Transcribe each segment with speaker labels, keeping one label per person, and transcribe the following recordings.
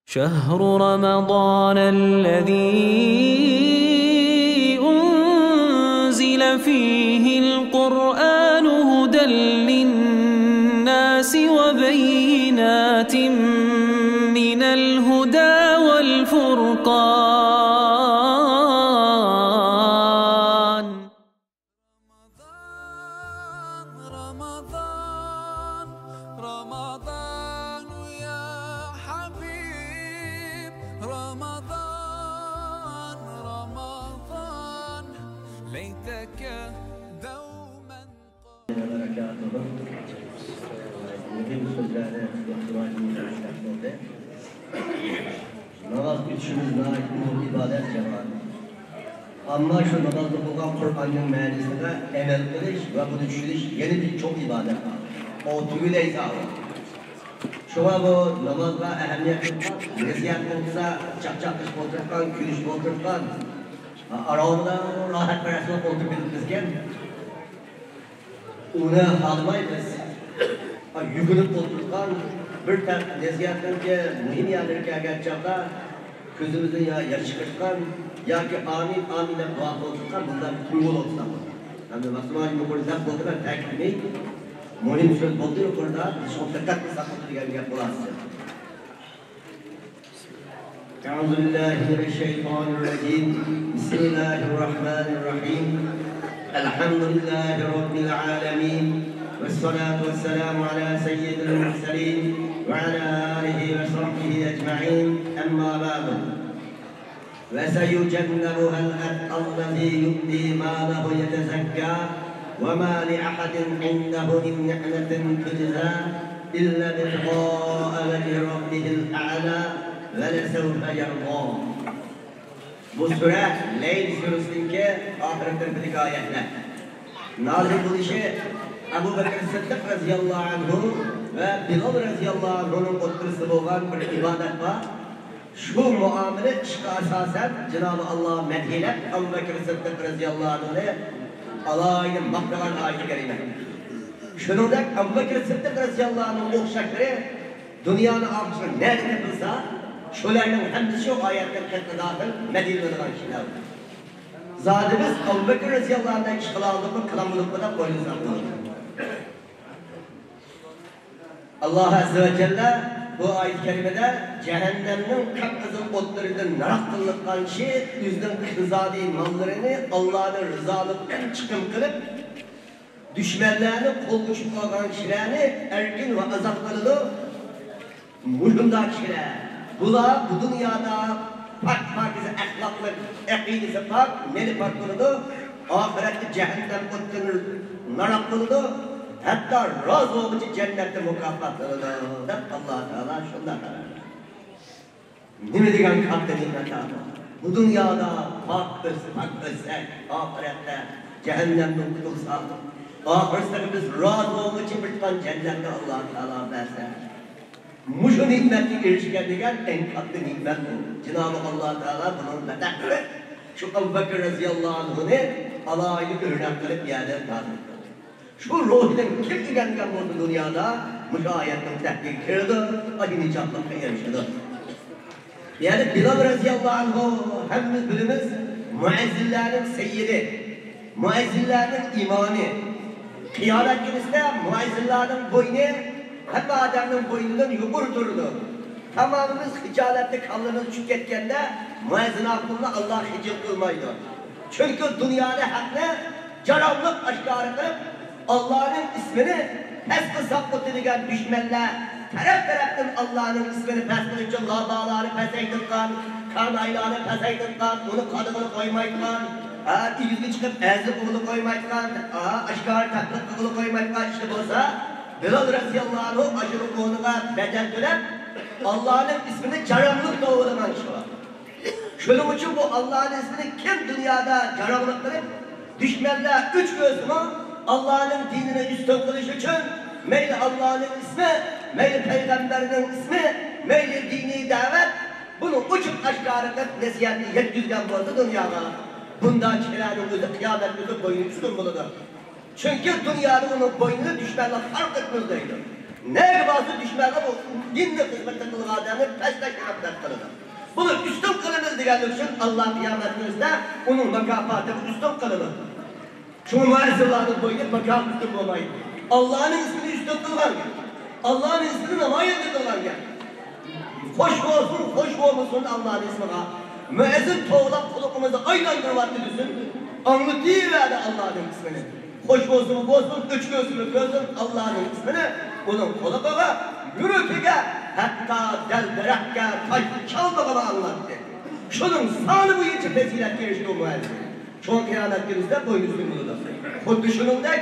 Speaker 1: شهر رمضان الذي أنزل فيه القرآن هدى للناس وبينات من الهدى والفرقان
Speaker 2: رمضان يا حبيب رمضان ليتك دوما
Speaker 3: Mühim sözlerine ihtiyacımız var. Namaz üçümüz naikimiz ibadet cemaati. Ama şu namazda bulunan Kur'an'ın mealisine emel kılış ve bunu düşünüş yeni bir çok ibadet var. O tüyüyle hesabı. Şuna bu namazda ehemmiyet tutmak, nesiyat olsa, çakçakış oturtkan, külüş oturtkan, aramda rahat parasına oturtbilirken, onu almayız. Yügünüp oturtkan, bir tane nesiyatlarca mühim yerlerine geçeceğinde, gözümüzün yaş çıkartkan, ya ki amin amine dua oturtkan, bundan kurgul oturtkan. Yani Müslüman yukarıdan oturtkan tekmeyi, mühim söz buldu yukarıda, çok dikkatli saklı gelmeye bulasın. Euzubillahimineşşeytanirracim. Bismillahirrahmanirrahim. Elhamdülillahi Rabbil alemin. Vessalatu vesselamu ala seyyidil murselin ve ala alihi ve sahbihi ecma'in. Emma ba'du. Ve seyucennebuhel ettallezî yu'ti mâlehu yetezekâ ve mâ li ahadin indehu min ni'metin tujzâ illa ibtigâ'e vecih rabbihil a'lâ ve lesevfe yerdâ. Bu sure Leyl suresindeki ahiretteki ayetler. Nazil bu işi Ebu Bekir Sıddık radıyallahu anhu ve Bilal radıyallahu anhu'nun oturması olan bir ibadet var. Şu muamele işe asasen Cenab-ı Allah medhiyle Ebu Bekir Sıddık radıyallahu anhu'ne Allah'ın maktalan ayeti kerime. Şunun da Ebu Bekir Sıddık radıyallahu anhu'nun okşakları dünyanın akışını nerede bulsa şularının hepsi şu ayetler ketine dahil Medine'de olan şeyler. Zadimiz Ebu Bekir radıyallahu anhu'ndan işgalaldıklı kılamılıklı da boynuz aldılar. Allah Azze ve Celle bu ayet-i kerimede cehennemnin kapkızın otlarından narak kılıkkan şey yüzden kızadi mallarını Allah'ın rızalıktan çıkım kılıp düşmanlarını kol güçlü olan kişilerini erkin ve azaplarını muhumda kişiler. Bula bu dünyada pakize ahlaklı, akidesi pak, neli pak kılıdı, ahirette cehennem otlarını narak kılıdı, hatta razı olmuş cennette mükafatlarını da Allah Teala şundan karar. Ne diyen kalpte nimet ama. Bu dünyada pak ölsek, ahirette cehennemden kurtulsak, ahirette biz razı olmuş için bir tane cennette Allah Teala verse. Muşu nimetli erişken diyen en katlı nimet bu. Cenab-ı Allah Teala bunun medaklı. Şu Ebu Bekir radıyallahu anhu'nu Allah'ı örnek kılıp yerden tanıdı. Şu ruhdan kim diyen bu dünyada müşahiyetten tehdit kırdı, acı nicatlıkla yarışdı. Yani Bilal radıyallahu anhu hepimiz bilimiz müezzillerin seyyidi, müezzillerin imamı. Kıyamet günüsünde müezzillerin boynu hep adamın boynundan yukarı durdu. Tamamımız hicaletli kanlımız tüketkende müezzin aklında Allah hicil kılmaydı. Çünkü dünyada hakkı caravlık aşkarı kılıp Allah'ın ismini pes kısaplı diyen düşmanlar taraftan Allah'ın ismini pes kılınca lağdağları pes eydirken, kan aylarını pes eydirken, onu kadını koymaydıkan, yüzü çıkıp ezip onu koymaydıkan, aşkarı taklık onu koymaydıkan işte olsa Bilal radıyallahu anhu aşırı konuğa bedel dönüp Allah'ın ismini caravlık doğrulaman şu var. Şunun için bu Allah'ın ismini kim dünyada caravlık kılıp düşmanlar üç gözümü Allah'ın dinine üstün kılış için meyli Allah'ın ismi, meyli Peygamberinin ismi, meyli dini davet bunu uçup aşkarı nesiyatli yetküzgen buldu dünyada. Bundan çilenin özü kıyamet gözü boyunu üstün bulunur. Çünkü dünyada onun boynunu düşmanla fark etmezdeydi. Ne bazı düşmanlar bu dinle hizmet kılgan adamı peşte kırıp kıldı. Bunu üstün kılınız diyenler için Allah kıyametimizde onun makafatı üstün kılınır. Şu muazzırların boyunca makam üstün olmayı. Allah'ın ismini üstün kılgan gel. Allah'ın ismini namayende kılgan gel. Hoş olsun Allah'ın ismine. Müezzin toğlak kulukumuzu aynen kırvattı düşün. Anlatıverdi Allah'ın ismini. Hoş olsun, üç gözümü gözüm Allah'ın ismini. Onun kulukuğa, yürütüge, hatta delberekke, çalmağına anlattı. Şunun sağlı bu için fezilet gelişti o müezzin. Çoğun kıyamet günümüzde boynuzlu bulunur. Xuddi shuningdek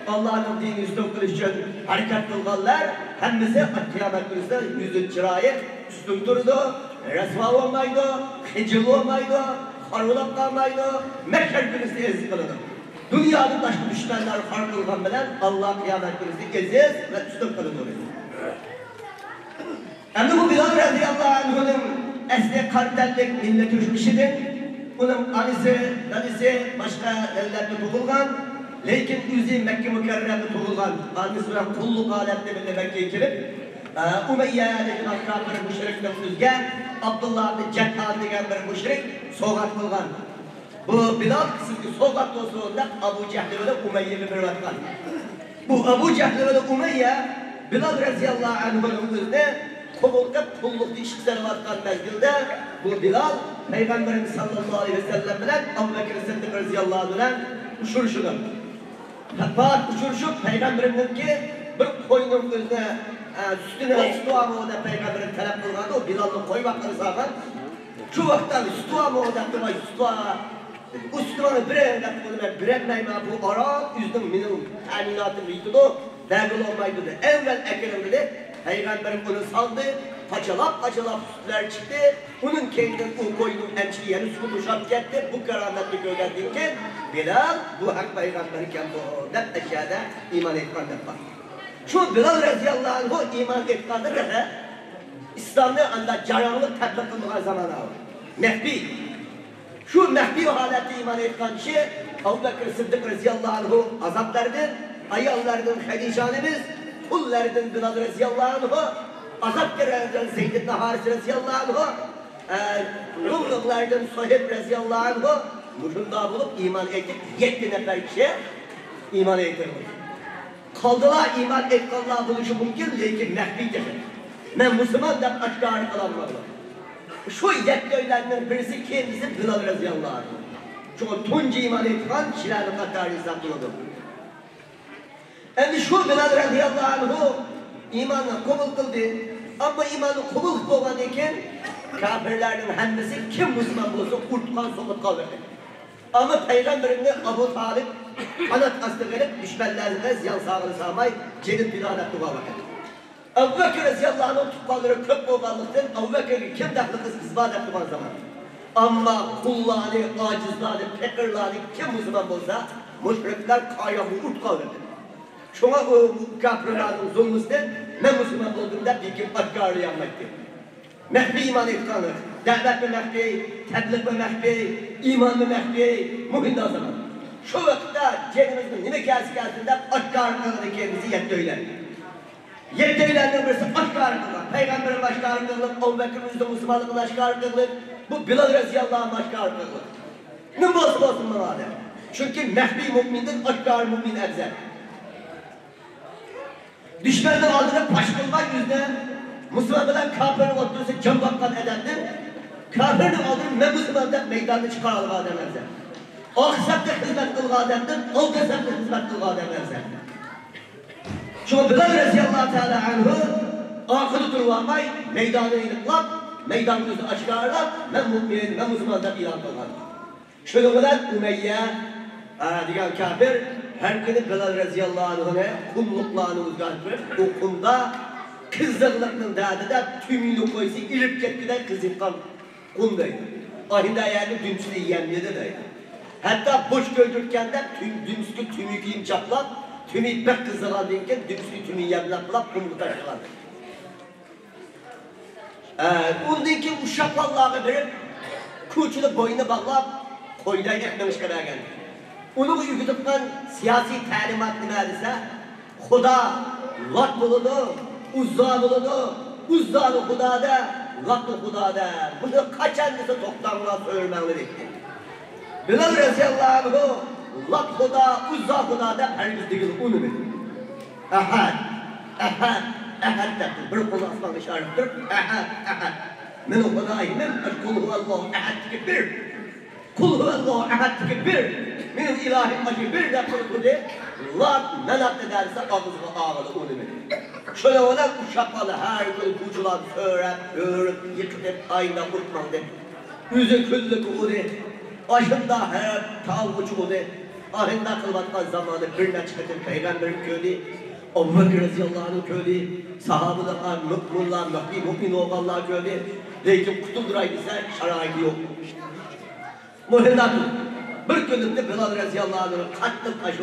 Speaker 3: Allah'ın dini üstün kılış için hareket kılganlar hemmisi kıyamet günümüzde yüzü çırayı üstün durdu, resva olmaydı, hicil olmaydı, harulap kalmaydı, meşher günümüzde ezik kılınır. Dünyanın başka düşmanları har kılgan bilen Allah kıyamet günümüzde eziz ve üstün kılınır. Endi bu Bilal radıyallahu anh'ın esli kardellik millet üçmüşidir. Onun anisi, dadisi başka ellerde tuğulgan, lekin yüzü Mekke mükerremde tuğulgan, anisi bilen kulluk alemde bile Mekke'ye gelip, Umeyye degen kafir müşrikten üzge, Abdullah bin Cethan degen bir müşrik soğat kılgan. Bu Bilal sizgi soğat dostluğunda Abu Cehli ve Umeyye bir vatkan. Bu Abu Cehli ve Umeyye, Bilal radıyallahu anh'ın üzerine Kovulkap kulluk işçileri vatkan mezgilde, bu Bilal, Peygamberimiz sallallahu aleyhi ve sellem bilen Abu Bekir Sıddık radıyallahu anh bilen uçuruşudur. Fakat uçuruşup Peygamberimizin ki bir koyunun üzerine sütüne sütuğa mı o da Peygamberim talep kılmadı, o Bilal'ın koy bakları zaman şu vaktan sütuğa mı o da sütuğa bu sütuğanı birekmeyme bu ara yüzün minimum teminatını yıkıdı, degil olmaydı dedi. Evvel ekelim dedi, Peygamberim bunu saldı, paçalap sütler çıktı, onun kendinden o koyunun emçili yeni su duşap gitti, bu kerametli gölgendiğinken Bilal bu hak Peygamberken bu net eşyada iman etkandır var. Şu Bilal radıyallahu anh iman etkandır da İslam'da anda caranlık tatbik kıldığı zaman var. Mehbi. Şu mehbi halette iman etkan kişi Abu Bekir Sıddık radıyallahu anh azaplardır, ayallardan Hadice annemiz, kullardan Bilal radıyallahu anh, azap kerlerden Zeyd ibn Haris radıyallahu anh, Rumluklardan Suheyb radıyallahu anh, muşunda bulup iman ettik, 7 nefer kişi iman ettirmiş. Kaldılar iman etkanlığa buluşu mümkün, lekin mehbidir. Ben Müslüman'dan aşkarı kalanlarla. Şu 7 öylerinden birisi kendisi Bilal radıyallahu anh. Çünkü tunca iman etkan kişilerin katarı hesaplıdır. Yani şu Bilal radıyallahu anh imanı kabul kıldı. Ama imanı kabul kılgan iken kafirlerin hemmesi kim Müslüman olsa kurtkan sokup kalırdı. Ama Peygamberimle Abu Talib anat aslı verip düşmanlarına ziyan sağını sağmayı cennet biladet dua bakır. Abu Bekir radıyallahu anh tutmaları köp olganlıktan Abu Bekir'i kim dahlı ispat ettiği zaman. Ama kullarını, acizlarını, pekirlarını kim Müslüman olsa müşrikler kayamı urt kalırdı. Şuna o kafirlerin zulmüsten ben Müslüman olduğumda bir kim atkarlı yanmaktı. Mehbi iman etkanır, davet ve mehbi, tebliğ ve mehbi, iman ve mehbi, muhinde o zaman. Şu vakitte cenimizin nime geldiğinde atkarlıklarını kendisi yetti öyle. Yetti öylenin birisi atkarlıklar. Peygamberin başkarlıklar, Abu Bekir'in Müslümanlığın başkarlıklar, bu Bilal radıyallahu anh başkarlıklar. Ne olsun bana de. Çünkü mehbi müminden atkar mümin efzel. Düşmanın aldığında paşkılmak yüzünden Müslümanlardan kafirin oturursa can bakkan edendir. Kafirin aldığında ne Müslümandan meydanda çıkaralım ademlerse. Aksepte hizmet kılgı ademdir, alkasepte hizmet kılgı ademlerse. Çünkü Bilal radıyallahu teala anh'ı akılı durulmay, meydanı iniklap, meydan yüzü açıkarlar, ben mümin, ben Müslümandan ilan kılgan. Şöyle kadar Umeyye, diyen kafir, her gün Bilal radıyallahu anh'ına kumluklarını uzatır, o kumda kızlıklarının dağıda tümünü koysa ilip ketkiden kızıkkan kumdaydı. Ahinde ayarlı dümsünü yiyemliydi de. Hatta boş gördürken de dümsü tümü giyim çaplak, tümü ipek kızılan deyinken dümsü tümü yemlak kumlu taşılardı. Ondaki uşaklarla verip kuçunu boyuna bağlayıp koyuna ekmemiş kadar geldi. Onu yürütüpten siyasi talimat ne verdiyse, Xuda, Lat buludu, Uzza buludu. Uzzalı Huda'da, Latlı Huda'da. Bunu kaçancısı toktanla söylemenler etti. Bilal Reziyallahu anhu, Lat Huda, Uzza Huda'da herkes onu bilir. Ahad, ahad, ahad dedi. Bir kulu aslan işarettir. Ahad, ahad. Men o Huda'yım, kul huvallahu ahad bir. Kul huvallahu ahad bir. Benim ilahim acı bir de kul dedi. Lat menat ederse ağzına ağladı onu bilir. Şöyle ona uşakmalı her gün kucular öğrep, yıkıp ayna kurtmalı. Yüzü küllü kuğudu. Başında hep tavucu kuğudu. Ahinde kılmaktan zamanı birine çıkıtır peygamberin köyü. Ebu Bekir Reziyallahu anh'ın köyü. Sahabılar, müminler, mümin olanlar köyü. Lakin kutulduraydısa şarayı yok. Muhimdatı. Bir günlükte Bilal Reziyallahu anh'ın katlı taşı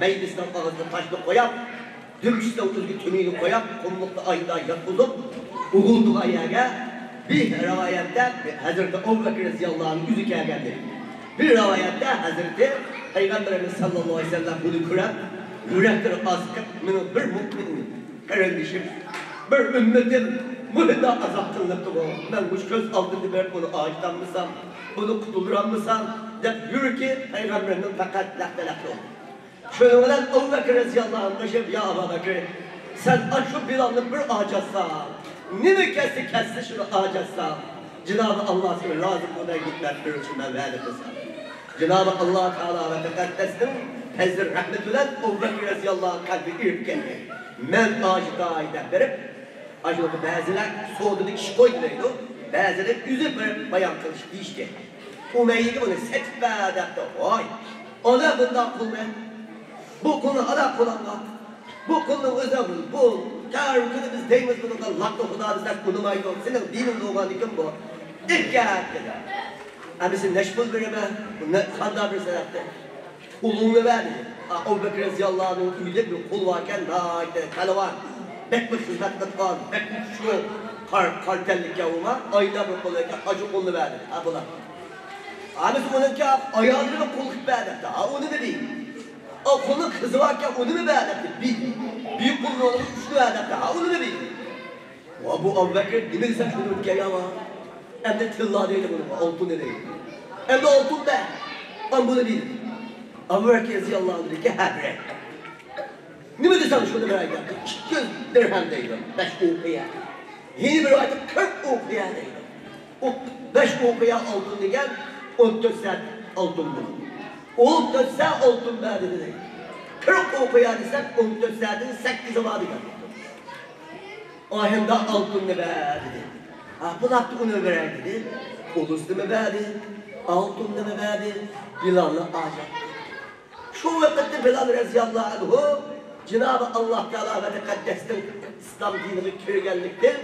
Speaker 3: meclisten ağzını taşını koyap, dümüşte otuzgu tümünü koyap, kumlukta ayda yatılıp, uğulduğu ayağa bir rivayette Hazreti Ebu Bekir Reziyallahu anh'ın yüzü geldi. Bir rivayette Hazreti Peygamberimiz sallallahu aleyhi ve sellem bunu kuran, yürekleri azkıp, bir müminin kardeşim, bir ümmetin muhida azaptırlıktı bu. Ben bu göz altını verip bunu ağaçtan mısam, bunu kutulduran mısam, yürü ki Peygamberinin fakat lahtelaklı oldu. Şöyle olan Ebu Bekir Reziyallahu anh deşim, ya Ebu Bekir, sen şu Bilal'ı bir ağaçatsan, ne mi kesti şunu ağaçatsan, Cenab-ı Allah seni razı buna gitmek bir için ben vaat etmesem. Cenab-ı Allah Teala ve Tekaddesin, Hazır rahmetülen Ebu Bekir Reziyallahu anh kalbi irip geldi. Men ağacı dağıyla verip, acaba bazılar soğuduğunu kişi koydulaydı, bazılar yüzü bir bayan kılıç dişti. Umeyye'yi bunu setbe edetti, vay! O da bundan kulmen. Bu konu Allah kullanma. Bu konunun özel bu. Kâr biz deyimiz bunu da lakta Huda'da kunumaydı. Senin dinin doğan dikim bu. İlk kâr dedi. Amisi neşbul verime, kanda bir sebepte. Kulunu verdi. Ebu Bekir Reziyallahu anh'ın üyde bir kul varken nâide kalavan. Bekmiş hizmetlet var, bekmiş şu kartellik yavuma, ayda bir kuluyken acı kulunu verdi. Ha buna. Amisi onun ki ayağını bir kulluk verdi. Ha onu da değil. O konu kızı varken onu mu beğendi? Büyük kulunu onu üçlü beğendi. Ha onu mu bildi? Bu Ebu Bekir demirsen şunu ülkeye ama hem de tilla değil bunu, altın değil. Hem de altın be. Ben bunu bildim. Ebu Bekir Reziyallahu anh dedi ki hebre. Ne mi desem şunu merak ettim? 200 dirhem değil. 5 okuya. Yeni bir ayda 40 okuya değil. O 5 okuya altın diyen 14 saat altın bulun. 14 saat altın verdi dedi. 40 okuya desek 14 saatin 8'i vardı ya. Ahimde altın ne verdi dedi. Bu nakti onu verer dedi. Kuluslu mu verdi? Altın ne verdi? Bilal'ı acayip. Şu vakitte Bilal Reziyallahu anhu Cenab-ı Allah Teala ve Tekaddes'ten İslam dinini köygenlikten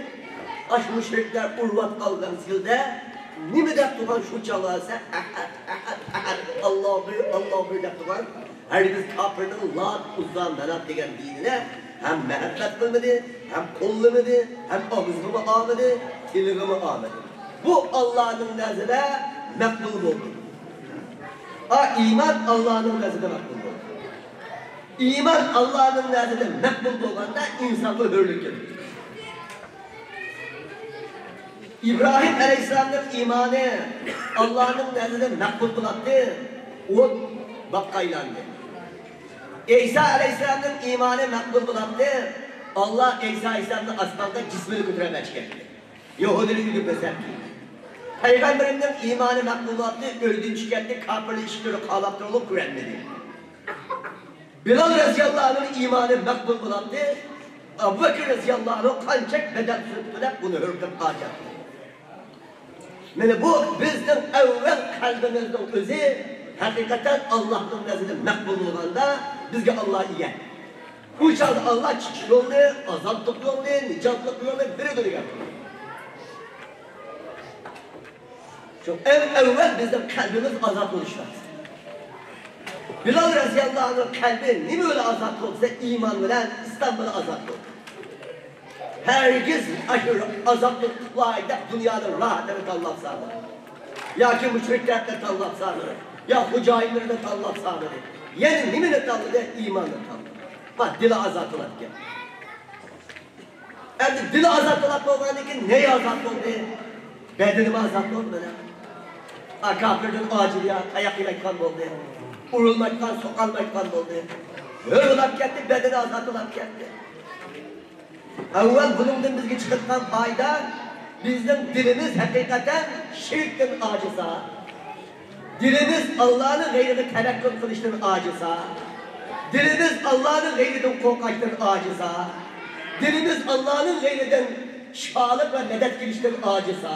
Speaker 3: aş müşrikler urvat algan zilde nimi de tuğan şu çalarsa Allah bir de tuğan herkes kafirinin Lat Uzza Menat degen dinine hem mehabbet kılmadı, hem kollamadı, hem ağzımı ağladı, dilimi ağladı. Bu Allah'ın nezdinde mekbul oldu. İman Allah'ın nezdinde mekbul oldu. İman Allah'ın nezdinde mekbul olanda insanlığı hürlük ediyor. İbrahim Aleyhisselam'ın imanı Allah'ın nezdinde mekbul bulattı. O bakkaylandı. İsa Aleyhisselam'ın imanı mekbul bulattı. Allah İsa Aleyhisselam'ın asmanda cismini götüremez çıkarttı. Yahudi'nin gübbeser ki. Peygamberimden imanı mekbul bulattı. Öldüğünü çıkarttı. Kafirli işleri kalaktırılıp güvenmedi. Bilal Reziyallahu anh'ın imanı mekbul bulattı. Ebu Bekir Reziyallahu anh kancak bedel sürttüler. Bunu hürküp harcattı. Yani bu bizden evvel kalbimizden özü hakikaten Allah'ın nezdinde mekbul olanda bizge Allah iyi. Bu çağda Allah çıkış yolunu, azaplık yolunu, nicatlık yolunu biri dönü yapıyor. Çok evvel bizim kalbimiz azap oluşmaz. Bilal Reziyallahu anh'ın kalbi ne böyle azap olsa iman bilen İslam bilen azap olur. Herkes aşırı azaplıkla edip dünyanın rahatını tallap sağlar. Ya ki müşriklerle tallap sağlar. Ya hucainlerle tallap sağlar. Yani nimine talladı? İmanla talladı. Bak dile azaltılar ki. Endi dili azat bo'lgandan keyin ne azat bo'ldi? Bedenim azat bo'ldi. Kafirden aciliyat, ayak ilaykan bo'ldi. Urulmaktan, sokalmaktan bo'ldi. Hırılap ketdi, bedeni azat olap ketdi. Avval bunundan bizga chiqayotgan foyda bizning dilimiz haqiqatan shirkdan ojiza. Dilimiz Allah'ın g'ayrini tavakkul qilishdan ojiza. Dilimiz Allah'ın g'ayridan qo'rqishdan ojiza. Dilimiz Allah'ın g'ayridan shifolik va medet qilishdan ojiza.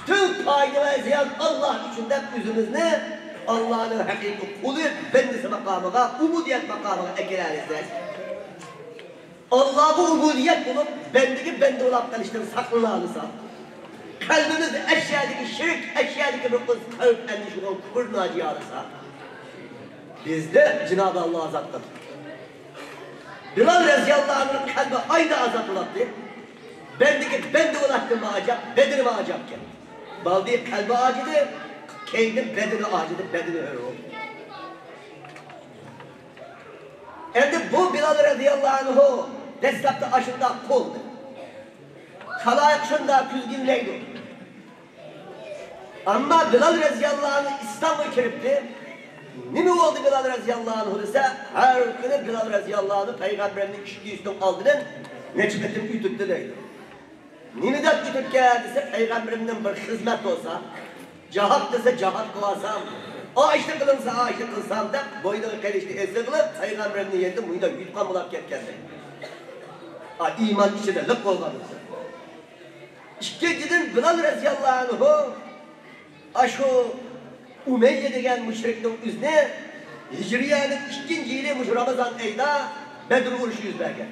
Speaker 3: Bütün fayda ve ziyan Allah içinden yüzümüzü Allah'ın hakiki kulu bendisi makamına, umudiyet makamına ekilerizler. Allah'ı umudiyet bulup bende olap kalıştığını saklanırsa, kalbimiz eşyadaki şirk, eşyadaki bir kız kalp endişi olan kufur naciye alırsa, bizde Cenab-ı Allah azattır. Bilal Reziyallahu Anh'ın kalbi aynı azat olattı. Bende olattığımı acap, bedenime acapken. Baldiye kalbi acıdı, keynin bedeni acıdı, bedeni öyle oldu. Endi bu Bilal radıyallahu anhu destekte aşında koldu. Kalayık şunda küzgünleydi. Ama Bilal radıyallahu anhu İslam'a kiripti. Ne oldu Bilal radıyallahu anhu ise her günü Bilal radıyallahu anhu Peygamberinin işi üstün aldığının neçmetin ütüttü deydi. Nimeden ütüp geldiyse Peygamberimden bir hizmet olsa, cihat dese cihat kılasam, ağaçta kılınsa ağaçta kılsam da boyuna karıştı esir kılıp Peygamberimden yedim boyuna yutkan bulap ketkendi. İman içinde lık olmamıştı. İkinciden Bilal radıyallahu anhu şu Umeyye degen müşriknin üzerine Hicriye'nin 2. yılı Ramazan ayında Bedir vuruşu yüz vergen.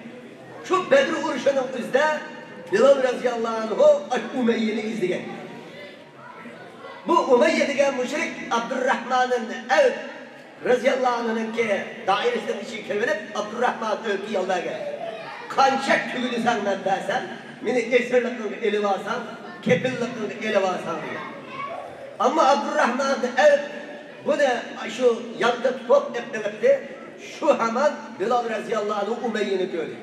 Speaker 3: Şu Bedir vuruşunun üzerinde Bilal radıyallahu anhu Umeyye'ni izleyen. Bu Umeyye degen müşrik Abdurrahman'ın Evd radıyallahu anh'ın ki dairesinin içi kirlenip Abdurrahman Evd'i yolda gel. Kançak tügülü senden dersen, beni esirlikini ele varsan, kepillikini ele varsan diye. Ama Abdurrahman Evd bu ne şu yanında tutup etmekte şu hemen Bilal radıyallahu anh'ı Umeyye'ni gördü.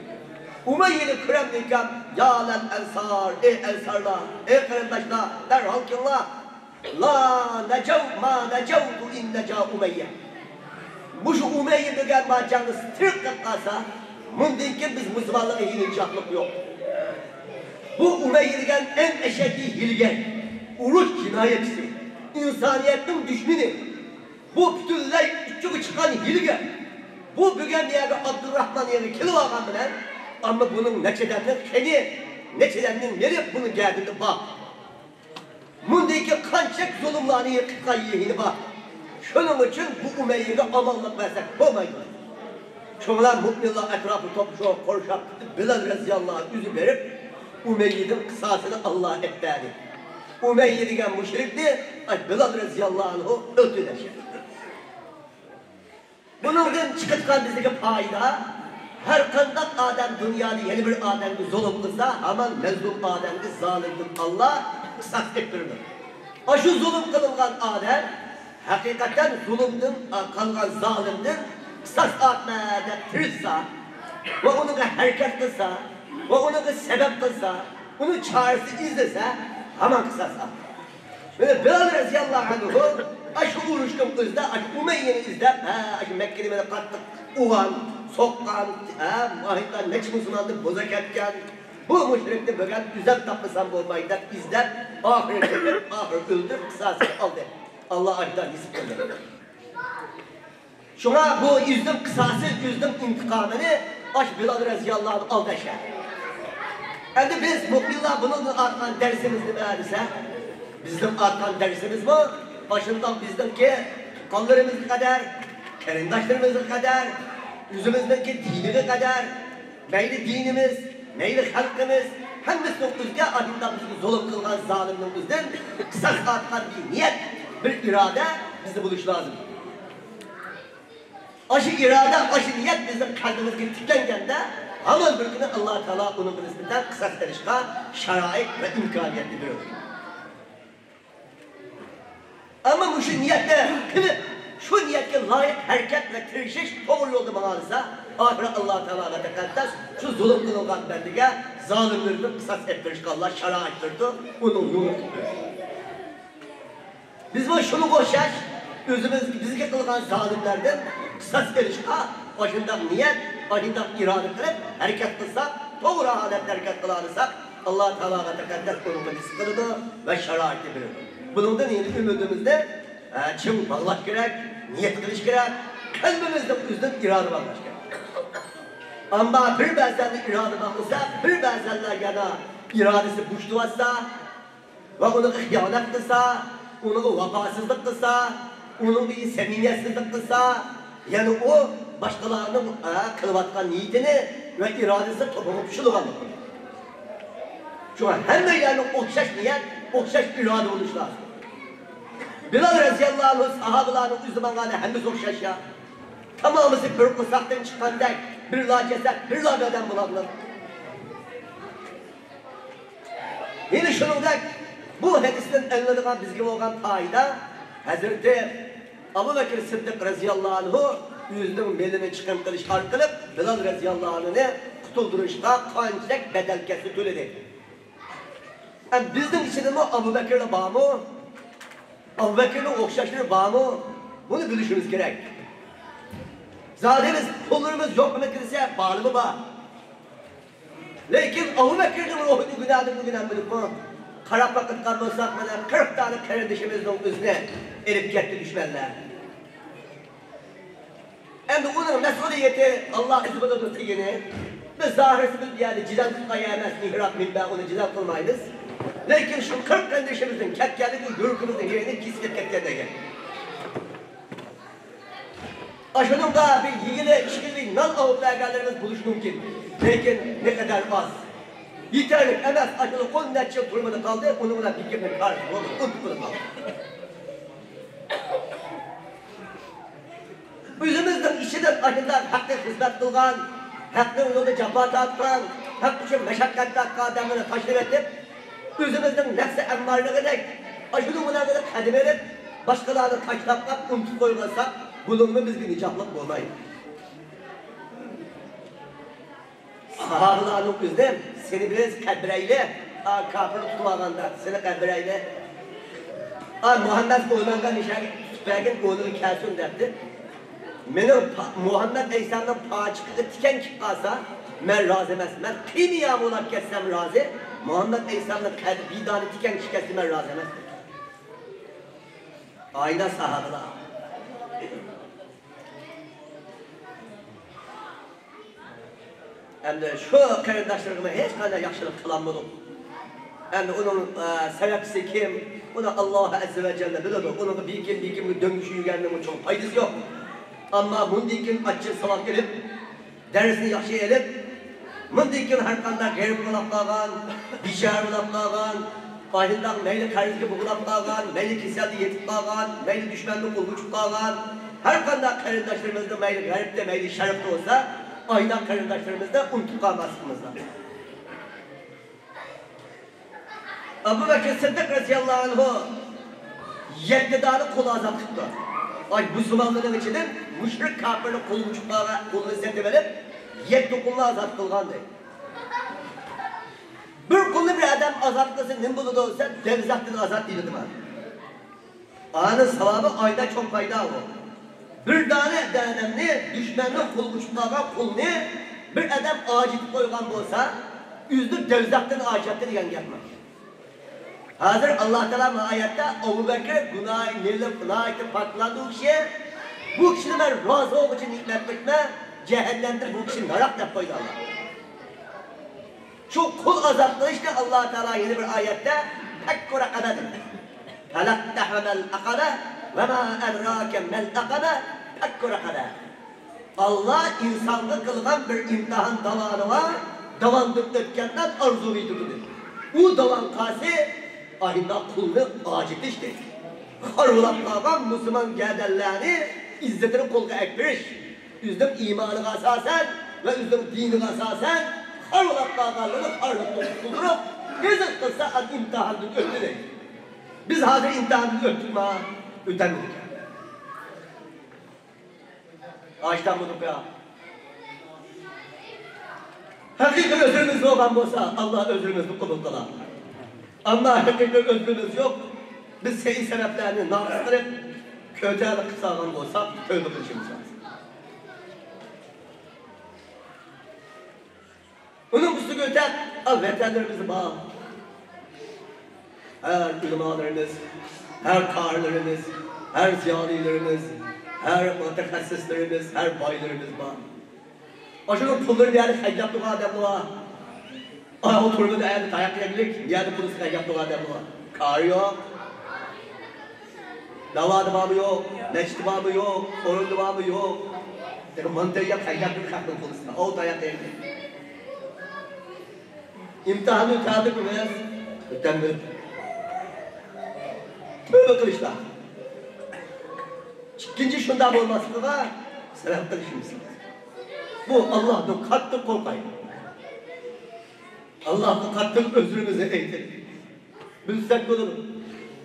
Speaker 3: Umeyye'ni kıremdeyken ya lan ensar, ey ensarlar, ey kardeşler derhal ki Allah la necav ma necavdu in neca Umeyye. Bu şu Umeyye degen bacağını stırk kalsa mundinken biz Müslümanlara hilecaklık yok. Bu Umeyye degen en eşeddi hilge, uruç cinayetçisi, insaniyetin düşmini. Bu bütünler üçü çıkan hilge. Bu bugün yerde Abdurrahman yerine kilo ağam bilen ama bunun neçedeninin kedi, neçedeninin nereye bunu geldiğinde bak. Mundaki kançak zulümlerini yıkayığını bak. Şunun için bu Umeyye'ye amallık versek olmaydı. Şunlar mu'minler etrafı topuşup konuşup Bilal radıyallahu anh yüzü verip Umeyye'nin kısasını Allah ettiğini. Umeyye degen müşrikti, Bilal radıyallahu anh'ı öldüler. Bunun için çıkıtkan bizdeki fayda, her kandak adam dünyada yeni bir adamı zulüm kılsa, hemen mezlum adamı zalimdir Allah kısas ettirir. Şu zulüm kılıngan adam, hakikaten zulümdür, kalgan zalimdir, kısas atmada tırsa, ve onu hareket kılsa, ve onu sebep kılsa, onun çağrısı izlese, hemen kısas at. Böyle Bilal radıyallahu anh'ı şu uğraştığım kızda, şu Umeyye'ni izlep, şu Mekke'de böyle kattık, uğan, sokkan, mahittan neç Müslümanlık bozak etken, bu müşrikte böyle güzel tapısam olmayı da izlep, ahir öldür, kısasını aldı. Allah ahirden nisip gönderir. Şuna bu yüzdüm kısası, yüzdüm intikamını, Bilal radıyallahu anh aldı eşer. Şimdi biz mu'minler bunun artan dersimiz ne meğerse, bizim artan dersimiz bu, başından bizdeki kollarımız kadar, kerendaşlarımız kadar, yüzümüzdeki dinimiz kadar, neyli dinimiz, neyli halkımız, hemimizin üzge adından bizi zulüm kılgan zalimliğimizden kısas artan bir niyet, bir irade bizi buluş lazım. Aşı irade, aşı niyet bizim kalbimizde tüklenken de hemen bir günü Allah-u Teala onun birisinden kısas erişka şerait ve imkaniyet ediyor. Ama bu şu niyette kılıp, şu niyette layık hareket ve tirişiş doğru yolda bağlanırsa, ahire Allah Teala tekaddes şu zulüm kılıngan bendige zalimlerden kısas ettirişki Allah şara ettirdi. Onun yolu biz bu şunu koşar, özümüz bizge kılgan zalimlerden kısas ettirişki başından niyet, başından irade kılıp hareket kılsak, doğru adet hareket kılarsak Allah Teala tekaddes onunla sıkıldı ve şara ettirdi. Bunun da neyini ümidimizde çım bağlaş gerek, niyet kılış gerek, kalbimizde üzden irade bağlaş gerek. Ama bir bazılarında irade bağlasa, bir bazılarında yana iradesi boşluğasa ve onu hıyanet kılsa, onu vefasızlık kılsa, onun bir seminiyetsizlik kılsa, yani o başkalarının kılvatkan niyetini ve iradesi toplamak şunu kalır. Çünkü hem de yani okşaş niyet, okşaş irade oluş lazım. Bilal Reziyallahu anh sahabalarının uzmanlarına hemiz okşaş ya. Tamamısı bir kısaktan çıkan dek, bir la ceset, bir la beden bulabilir. Yine şunun dek, bu hadisten anladığım bizge olan payda, Hazreti Abu Bekir Sıddık Reziyallahu anh'u yüzünün belini çıkım kılış arkılıp, Bilal Reziyallahu anh'ı kutulduruşta kancak bedel kesi tüledi. Yani bizden içinde mi Abu Bekir'le bağ mı? Abu Bekir'le okşaşını bağ mı? Bunu bilişimiz gerek. Zaten biz pullarımız yok mu kilise bağlı mı bağ? Lakin Abu Bekir'in ruhunu günahını bilip mi? Karap vakit kalmasak mı? 40 tane kardeşimizin üzerine erip gitti düşmanlar. Hem de onun mesuliyeti Allah izbada tuttu yine. Biz zahirsimiz yani cizat tutmayamaz, mihrap minbe onu cizat kılmayız. Lakin şu 40 kardeşimizin ketkenlik ve yürkümüzün yerini kisket ketkende gel. Aşının da bir yigile, işkili, nal avup belgelerimiz buluş mümkün. Lakin ne kadar az. Yeterlik, emez aşının 10 netçe durumunda kaldı, onunla fikirinin karşı olur, untukunu kaldı. Özümüzün işinin aşından hakkı hizmet kılgan, hakkın yolda cevap atkan, hak için meşakkatli hakkı adamını taşrif edip, özümüzün nefsi emmarlığı dek, aşının bunlarını kadim edip, başkalarını taşlamak, unutup koyulursak, bulunma biz bir nicahlık olmayın. Sahabaların özlem, seni biraz kadreyle, kafirli tutmağında, seni kadreyle, Muhammed Koyman'dan nişan tutmayın, oğlunu kelsin derdi. Benim Muhammed Aleyhisselam'ın paçıklığı tiken çıkarsa, ben razı emez. Ben kıymıyam olarak kessem razı, Muhammed Aleyhisselam'ın bidanı tiken çıkarsam ben razı emez. Ayna sahabeler. Hem de şu kardeşlerime hiç kadar yaxşılık kılanmadım. Hem de onun sebepsi kim? Onu Allah Azze ve Celle bilir. Onun bir kim döngüşü yügenliğinin çok faydası yok. Ama bundikin açık sabah gelip, dersini yaxşı elip, bundikin her kanda gerip bulaptağın, bişar bulaptağın, ahirden meyli karizki bulaptağın, meyli kiseldi yetiptağın, meyli düşmanlık olguçtağın, her kanda karındaşlarımızda meyli garipte, meyli şerifte olsa, aynen karındaşlarımızda unutup kalmazsınızda. Abu Bekir Sıddık Reziyallahu anh'u 7 tane kolu azap tuttu. Ay Müslümanların içinden müşrik kafirli kolunu sende verip 7 kulunu azat kılgandı. Bir kulunu bir adam azat kılsın ne buludu olsa devzattın azat değildi mi? Anın sevabı ayda çok fayda o. Bir tane adamını düşmanın kolunu bir adam acit koygan olsa yüzlü devzattın acittini yan yapmaz. Hazır Allah Teala ayette Abu Bekir günah etti farklandığı kişi bu kişinin ben razı olduğu için hikmet etme cehennemde bu kişinin narak da koydu Allah. Şu kul azapları işte Allah Teala yeni bir ayette tekkura akabedir. Felaktahvemel akabe ve ma errake mel akabe tekkura akabe. Allah insanlık kılgan bir imtihan davanı var, davandık ötkenden arzu vidurdur. Bu davan kası ayında kulunu acil işte. Harulaklardan Müslüman gelirlerini izzetini kulga ekbiriş. Üzdüm imanı asasen ve üzdüm dini asasen harulaklarını harulaklarını kuldurup gezip kılsa ad imtihanını öttürdük. Biz hazır imtihanını öttürme ötemedik. Ağaçtan bulduk ya. Haqiqiy özrimiz bo'lgan bo'lsa, Alloh özrimizni qabul qiladi. Ammo haqiqiy özrimiz yo'q. Biz sey sebeplerini naqs qilib, ko'talik qilgan bo'lsak, tövbe qilishimiz lazım. Bunun üstü öter, vatanlarımız bağlı. Her ulemalarımız, her karlarımız, her ziyalilerimiz, her mütehassislerimiz, her baylarımız bağlı. Aşırı pulları değerli hayyaplık adamı var. Oturma değerli dayaklayabilik, yani pulusu hayyaplık adamı var. Kar yok. Dava devamı yok, neçti devamı yok, sorun devamı yok. Mantıya hayyaplık hakkında polusuna, o dayaklayabilik. İmtihanı ütadık mı biz? Ütendir. Tövbe kılışlar. İkinci şundan olması da sebep kılışımız. Bu Allah'ın katlı korkayın. Allah'ın katlı özrünüzü eğitin. Bilsek olur.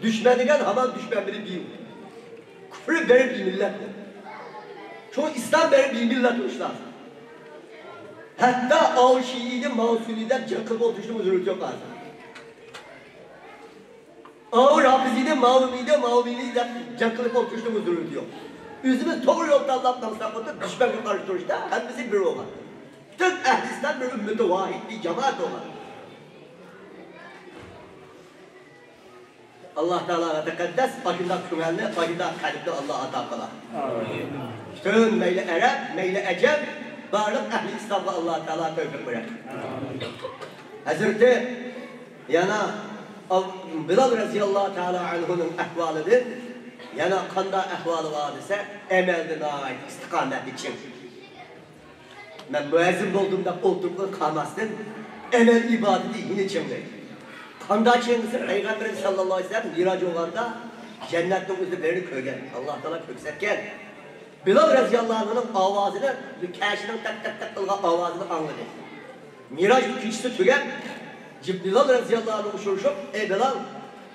Speaker 3: Düşmediğen hemen düşmen biri bir. Küfrü beri bir millet. Çoğu İslam beri bir millet oluşlar. Hatta o Şii'de, Mausuli'de cakıp oluştuğumuz ürün yok artık. O Rafizi'de, Maumi'de cakılıp oluştuğumuz ürün yok. Üzümüz doğru yolda Allah'tan saklıdır, düşmanla karıştırışta hepimizin bir olan. Tüm ehl-i İslam bir ümmeti vahid, bir cemaat olan. Allah Teala'ya tekaddes, başında kümenli, başında kalipli Allah'a ata kılar. Tüm meyle Arap, meyle Ecem, varlık ehli İslam'da Allah Teala tevfik bırak. Hazreti yana Bilal radıyallahu teala anhu'nun ehvalıdır. Yana kanda ehvalı var ise emelden ait istikamet için. Ben müezzin olduğumda oturup kalmazdım. Emel ibadeti yine çemdeyim. Kanda çemdisi Peygamber sallallahu aleyhi ve sellem miracı olanda cennetten üzeri birini köygen. Allah Teala kökserken Bilal radıyallahu anh'ın avazını, kâşinin tak tak tak kılgan avazını anladı. Miraç ikincisi tügen, Bilal radıyallahu anh'ı uçuruşup, ey Bilal,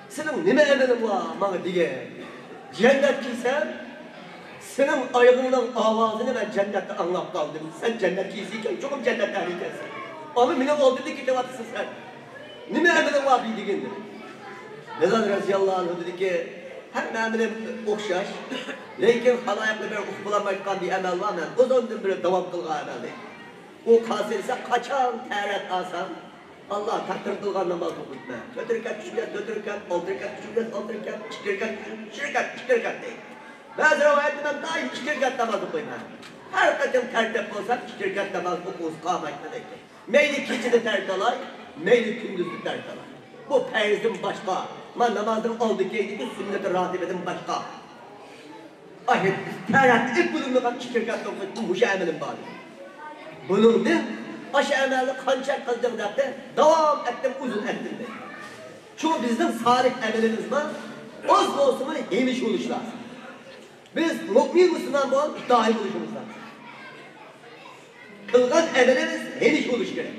Speaker 3: senin nime emelin var bana diye. Cennet kiysen, senin ayağının avazını ben cennette anlap kaldım. Sen cennet kiysiyken çokum cennet ehliykensin. Ama mine oldu ki kitavatsın sen. Nime emelin var bildiğin dedi. Bilal radıyallahu anh dedi ki, hem memile okşaş, lakin halayaklı bir ukbulamayken bir emel var mı? O zaman bir devam kılga emel değil. O kasırsa kaçan teret alsan, Allah takdir kılgan namaz okutma. Götürürken küçükler, götürürken, aldırırken küçükler, aldırırken, çıkırırken değil. Bazı rivayetinden daim çıkırırken namaz okuyma. Her kadın tertip olsa çıkırırken namaz okuyuz, kâmetine değil. Meyli keçide terk alay, meyli gündüzlü terk alay. Bu perzin başka. Ma namazın aldığı ki sünnet-i ratibeden başka. Ahir, terhat ilk bulunduğundan çıkırken bu müşamelim bari. Bunun da aşı emelli kançak kıldım derdi, devam ettim, uzun ettim de. Çünkü bizim salih emelimiz var, az olsun yemiş oluşlar. Biz mu'min Müslüman olan daim oluşumuz var. Kılgan emelimiz yemiş oluş gerek.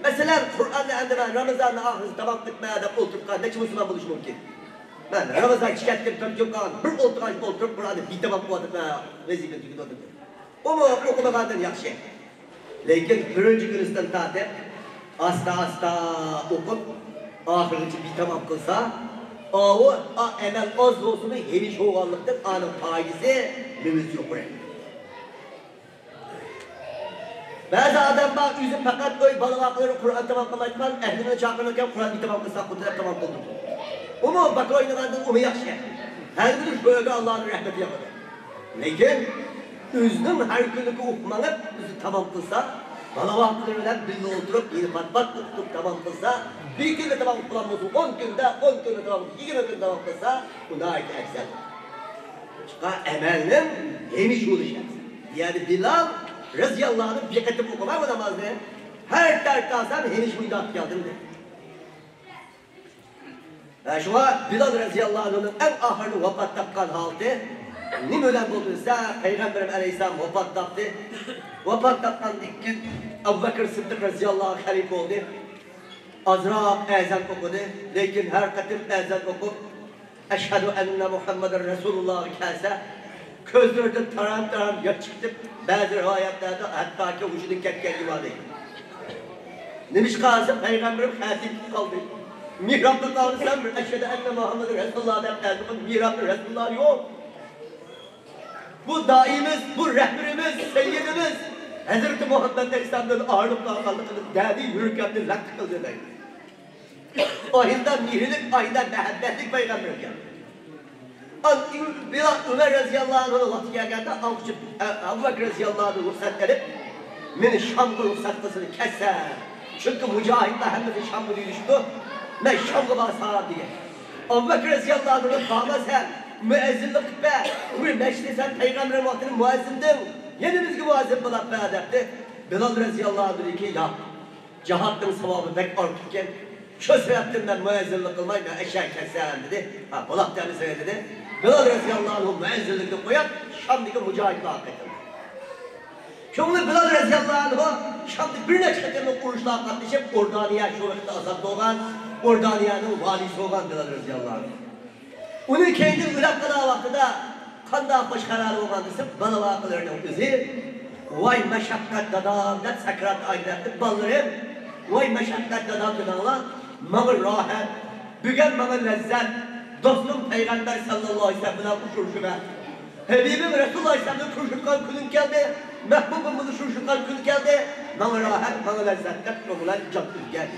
Speaker 3: Mesela Kur'an'da ben Ramazan'da ahırızı tamam etmeye de oturup kalan, ne için Müslüman buluş mümkün? Ben Ramazan şikayetleri tanıcım kalan, bir oturup Kur'an'da bir tamam etmeye vezife tüküdü oturup. O mu okumakadın yakşı? Lakin birinci günüsten tatip, asta okup, ahırıcı bir tamam kılsa, o emel az olsun heniş oğanlıktır, anın faizi mümkün yok buraya. Bazı adam bak yüzü fakat öyle balık akları Kur'an tamam kılayken, ehlini çağırırken Kur'an bir tamam kılsa, kudret tamam kıldır. O mu bak oynadığında o mu yakşı? Her gün böyle Allah'ın rahmeti yapar. Lakin, üzünün her günlük okumanı üzü tamam kılsa, bana vaktilerden birine oturup, yeni pat okutup tamam kılsa, bir günde tamam kılamıyorsun, 10 günde tamam, 20 günde tamam kılsa, buna ait eksel. Çünkü emelinin yemiş olacak. Yani Bilal, radıyallahu anh'ın bir katip okumak mı namazını? Her dert alsam heniş müydat geldim de. Şu an Bilal radıyallahu anh'ın en ahırını vefat tapkan halde, ne ölen bulduysa Peygamberim Aleyhisselam vefat taptı. Vefat tapkan ilk gün Ebu Bekir Sıddık radıyallahu anh halife oldu. Azra ezan okudu. Lakin her katip ezan okup Eşhedü enne Muhammeden Resulullah kelse gözlerden taran ya çıktı. Bazı rivayetlerde hatta ki vücudun ketken gibi değil. Demiş kalsın Peygamberim hatip kaldı. Mihrapta kaldı sen bir eşhedü enne Muhammed Resulullah der. Mihrapta Resulullah yok. Bu daimiz, bu rehberimiz, seyyidimiz Hazreti Muhammed Aleyhisselam'ın ağırlıkla kaldıkını derdi yürürken de lak kıldı demek. Ayında mihrilik, ayında mehabbetlik Peygamberim geldi. Bilal Ömer radıyallahu anh'ın vakti geldi, Abu Bakr radıyallahu anh'ın ruhsat edip beni Şam'ın ruhsatlasını keser. Çünkü mücahitler hepimiz Şam'ı düştü. Ben Şam'ı basar diye. Abu Bakr radıyallahu anh'ın bağla sen, müezzinlik be, bu meşri sen Peygamber vaktinin müezzindin. Yenimiz gibi müezzin bulak be adepti. Bilal radıyallahu anh dedi ki ya, cihattın sevabı pek artıkken, şu sebepten ben müezzinlik kılmayı ben eşeğe keserim dedi. Ha, bulak demi söyledi. Bilal radıyallahu anh müezzinlikle koyar, Şam'daki mücahitler hakikaten. Şimdi Bilal radıyallahu anh Şam'da bir neçe kadar kuruşlar katlaşıp Ordaniye şu vakitte azapta olan, Ordaniye'nin valisi olan Bilal radıyallahu anh. Onun kendi Irak'ta vaktinde kanda baş kararı olan isim bana vakılarının kızı vay meşakkat dadam da sakrat aydattı ballarım vay meşakkat dadam dadamla mağır rahat bügen mağır lezzet dostum Peygamber sallallahu aleyhi ve sellem'den kuşurşuna Habibim Resulullah aleyhisselam'dan kuşurkan külün geldi mehbubumuzun kuşurkan külün geldi mağır rahat mağır lezzetler çoğular caktır geldi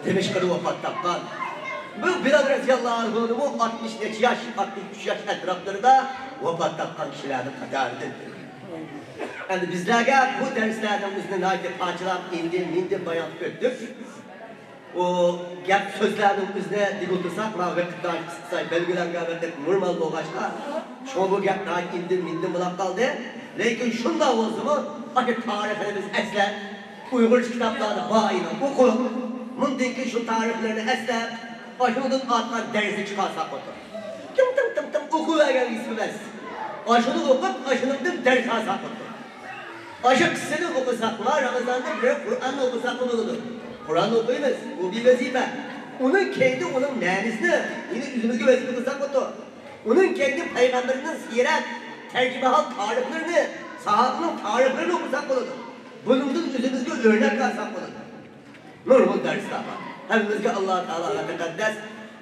Speaker 3: demiş ki vefat tapkan bu Bilal radıyallahu anh'ın bu 60 yaş, 63 yaş etraflarında vefat tapkan kişilerden kadarıdır. Yani bizlerge bu derslerden üzerine ait parçalar indi bayan öttük. O gap sözlerden üzerine digultursak, vakitler kısıtsay belgeler gayretlik normal boğaçlar. Şu bu gap indi bulak kaldı. Lakin şunda oldu mu, akı tariflerimiz esler, Uygur kitaplarını bağıyla okuyup, mümkün şu tariflerini esler, aşının altından dersi çıkarsak otur. Tım okuyarak istemez. Aşını okup, aşının ders alsak otur. Aşı kısını okusaklar, Ramazan'da bir Kur'an'ı okusak olur. Kur'an'ı okuyunuz, bu bir vazife. Onun kendi, onun menisini, yine yüzümüzü vazife okusak otur. Onun kendi peygamberinin siret, tercüme-hal tariflerini, sahabının tariflerini okusak olur. Bunun yüzümüzü örnek alsak olur. Normal dersler var. Hepimizge Allah-u Teala'ya tekaddes,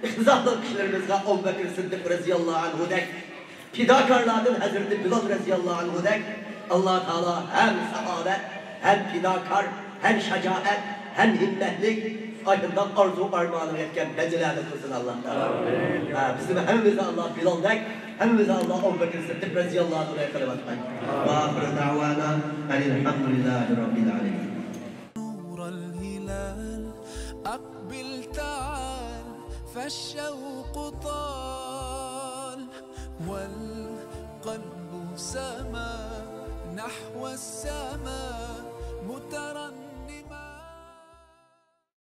Speaker 3: İhtizahlı kişilerimizge Ebu Bekir Sıddık radıyallahu anhu dek, fidakarlardan Hazreti Bilal radıyallahu anhu dek, Allah-u Teala hem sahabet, hem fidakar, hem şecaat, hem himmetlik, aydından arzu armağanı etken bezilerle kılsın Allah Teala. Bizim hemimize Allah Bilal dek, hemimize Allah Ebu Bekir Sıddık radıyallahu anhu dek kalabat kayın. Ve ahire da'vana elhamdülillahi rabbil alemin.
Speaker 2: أقبل تعال فالشوق طال والقلب سما نحو السماء